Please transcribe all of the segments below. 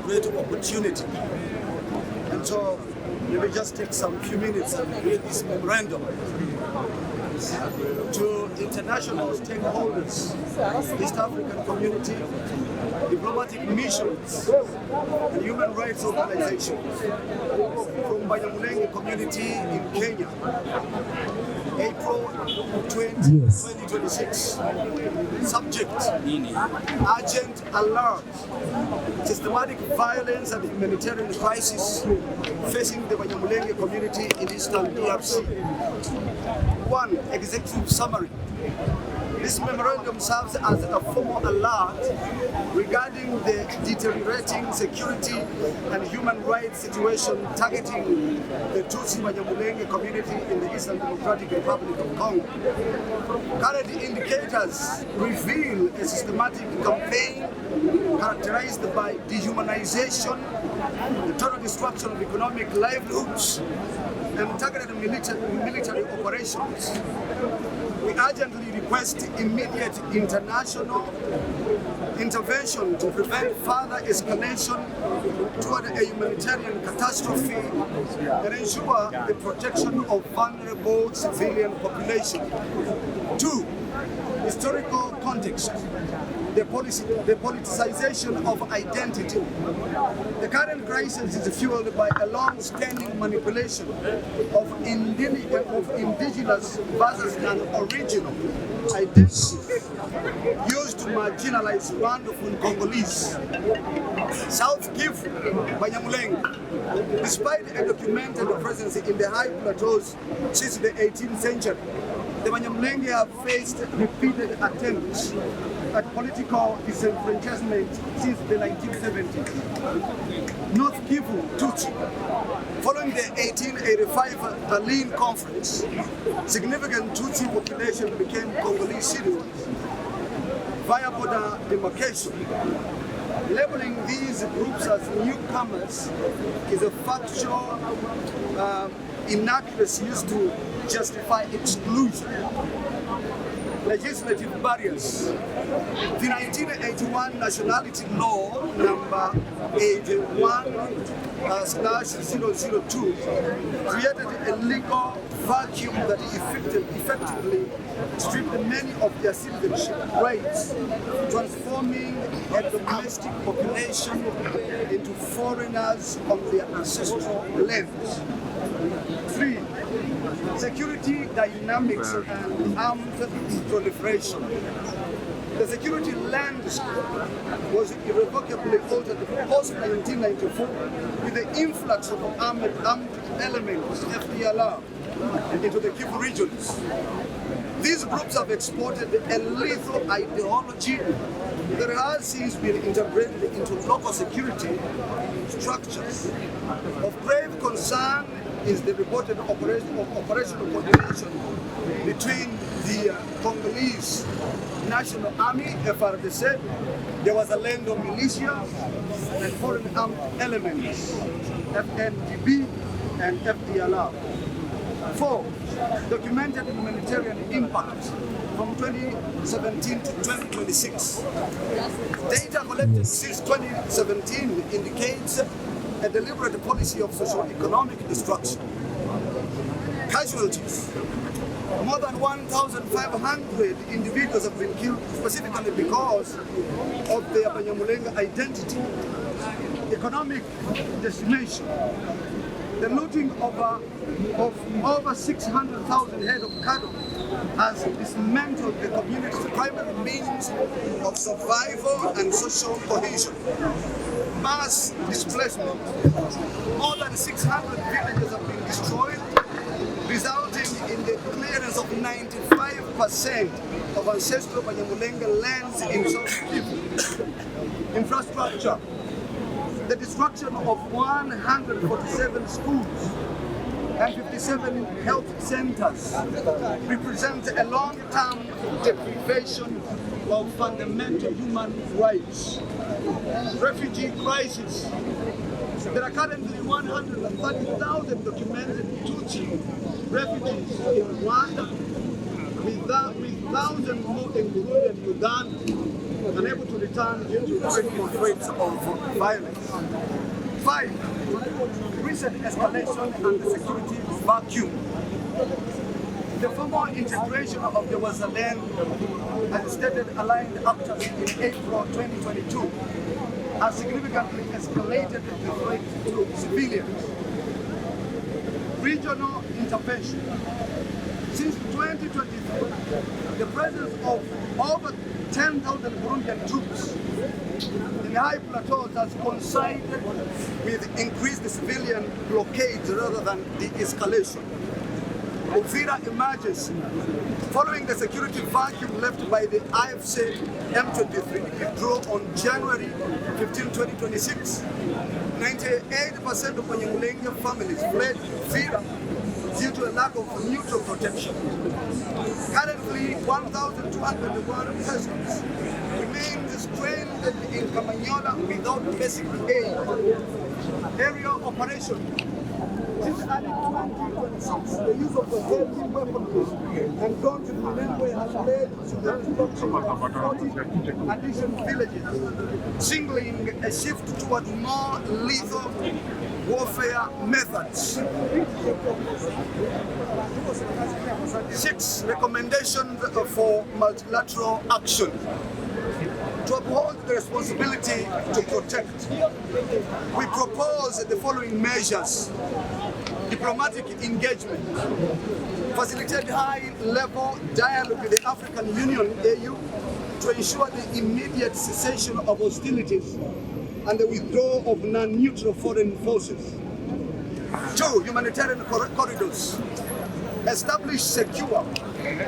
great opportunity. And so let me just take some few minutes and read this memorandum to international stakeholders, East African community, diplomatic missions, and human rights organizations from BANYAMULENGE community in Kenya, April 2026. Subject: urgent alert. Systematic violence and humanitarian crisis facing the BANYAMULENGE community in Eastern DRC. 1. Executive summary. This memorandum serves as a formal alert regarding the deteriorating security and human rights situation targeting the TUTSI Banyamulenge community in the Eastern Democratic Republic of Congo. Current indicators reveal a systematic campaign characterized by dehumanization, the total destruction of economic livelihoods, and targeted military operations. We urgently request immediate international intervention to prevent further escalation toward a humanitarian catastrophe and ensure the protection of vulnerable civilian population. 2. Historical context. The politicization of identity. The current crisis is fueled by a long-standing manipulation of indigenous versus non-original identities used to marginalize Rwandan Congolese. South Kivu, Banyamulenge. Despite a documented presence in the high plateaus since the 18th century, the Banyamulenge have faced repeated attempts at political disenfranchisement since the 1970s. North Kivu, Tutsi. Following the 1885 Berlin Conference, significant Tutsi population became Congolese citizens via border demarcation. Labeling these groups as newcomers is a factual inaccuracy used to justify exclusion. Legislative barriers. The 1981 Nationality Law number 81/002 created a legal vacuum that effectively stripped many of their citizenship rights, transforming a domestic population into foreigners on their ancestral lands. 3. Security dynamics and armed proliferation. The security landscape was irrevocably altered post-1994 with the influx of armed elements, FDLR, into the Kivu regions. These groups have exported a lethal ideology that has since been integrated into local security structures. Of grave concern is the reported operational coordination between the Congolese National Army, FARDC, there was a Lendo militia, and foreign armed elements, FNDB and FDLR. 4. Documented humanitarian impact from 2017 to 2026. Data collected since 2017 indicates a deliberate policy of socio-economic destruction. Casualties. More than 1,500 individuals have been killed specifically because of their Banyamulenge identity. Economic decimation. The looting of over 600,000 head of cattle has dismantled the community's primary means of survival and social cohesion. Mass displacement. More than 600 villages have been destroyed, resulting in the clearance of 95% of ancestral Banyamulenge lands in South Kivu. Infrastructure. The destruction of 147 schools and 57 health centers represent a long-term deprivation of fundamental human rights. Refugee crisis. There are currently 130,000 documented Tutsi refugees in Rwanda, with thousands more in Burundi and Uganda. unable to return due to critical threats of violence. 5. Recent escalation and the security vacuum. The formal integration of the Wazalendo and stated aligned actors in April 2022 has significantly escalated the threat to civilians. Regional intervention. Since 2023, the presence of over 10,000 Burundian troops in the high plateaus has coincided with increased civilian blockades rather than de-escalation. Uvira emergency. Following the security vacuum left by the IFC M23 withdrawal on January 15, 2026, 98% of Banyamulenge families fled Uvira due to a lack of neutral protection. Currently, 1,201 persons remain stranded in Kamanyola without basic aid. Area operation. Since early 2026, the use of the heavy weaponry and guns in MINEMBWE has led to the destruction of 40 additional villages, signaling a shift toward more lethal warfare methods. 6. Recommendations for multilateral action. To uphold the responsibility to protect, we propose the following measures. Diplomatic engagement. Facilitate high-level dialogue with the African Union, AU, to ensure the immediate cessation of hostilities and the withdrawal of non-neutral foreign forces. 2. Humanitarian corridors. Establish secure,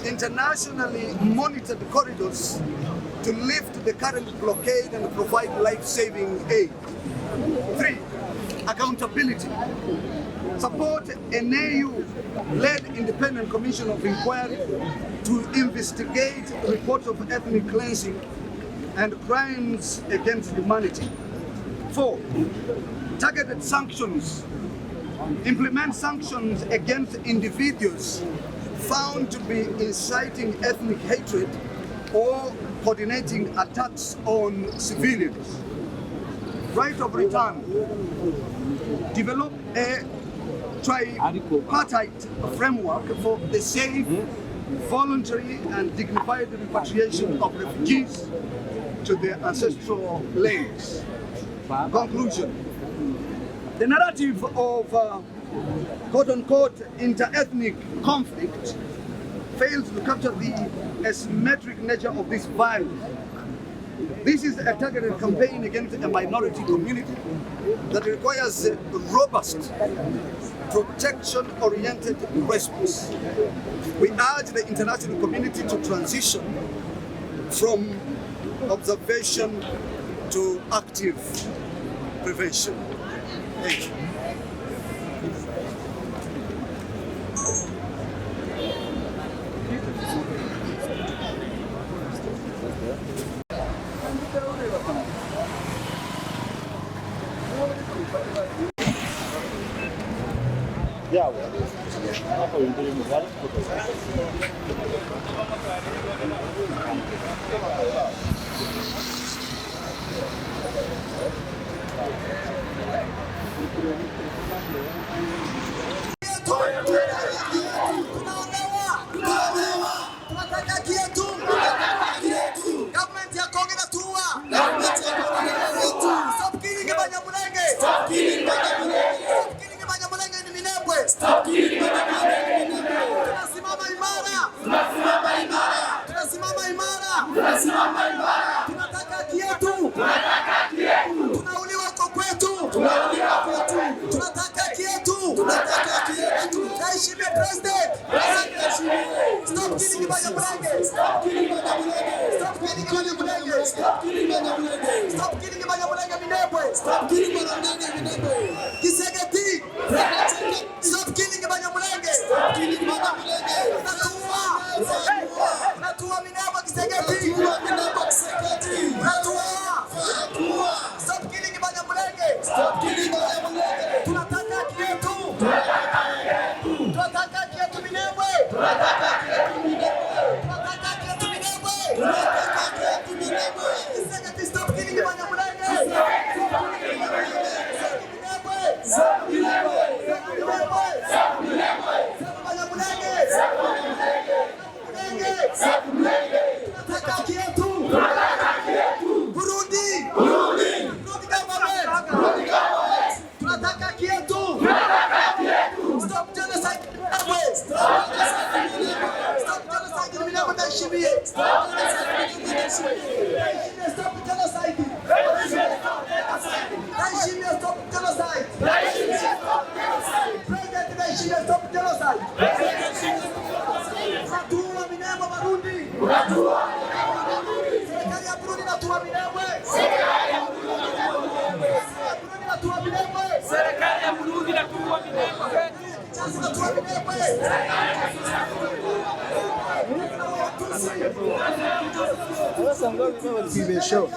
internationally monitored corridors to lift the current blockade and provide life-saving aid. 3. Accountability. Support an AU-led independent commission of inquiry to investigate reports of ethnic cleansing and crimes against humanity. 4. Targeted sanctions. Implement sanctions against individuals found to be inciting ethnic hatred or coordinating attacks on civilians. Right of return. Develop a tripartite framework for the safe, voluntary and dignified repatriation of refugees to their ancestral lands. Conclusion. The narrative of quote-unquote inter-ethnic conflict fails to capture the asymmetric nature of this violence. This is a targeted campaign against a minority community that requires a robust, protection-oriented response. We urge the international community to transition from observation to active prevention. Thank you. Stop killing Thebanyamulenge! Stop killing Thebanyamulenge! Stop killing Thebanyamulenge in Minembwe! Stop killing Thebanyamulenge in Minembwe! Tunasimama imara! Tunasimama imara! Tunasimama imara! Tunasimama imara! Tunataka haki yetu! Tunataka haki yetu! Tunauliwa kwa kwetu! Tunauliwa kwetu! Tunataka haki yetu! Tunataka haki yetu! Kaheshimiwe President! Stop killing Thebanyamulenge! Stop killing Thebanyamulenge! Stop killing Thebanyamulenge! Stop killing Thebanyamulenge! Stop killing Thebanyamulenge Minembwe! Stop killing Thebanyamulenge Minembwe! Kisegeti! Stop killing Thebanyamulenge! Stop killing Thebanyamulenge! Natua Minembwe Kisegeti! Minembwe Kisegeti! Natua! Stop killing Thebanyamulenge! Stop killing Thebanyamulenge! Tunataka haki yetu! Tunataka haki yetu Minembwe! Tunataka haki yetu Minembwe! Tunataka haki yetu Minembwe! Tunataka haki yetu Minembwe! Serikali ya Burundi inatuua Minembwe wetu. Sasa ngoja twibesho.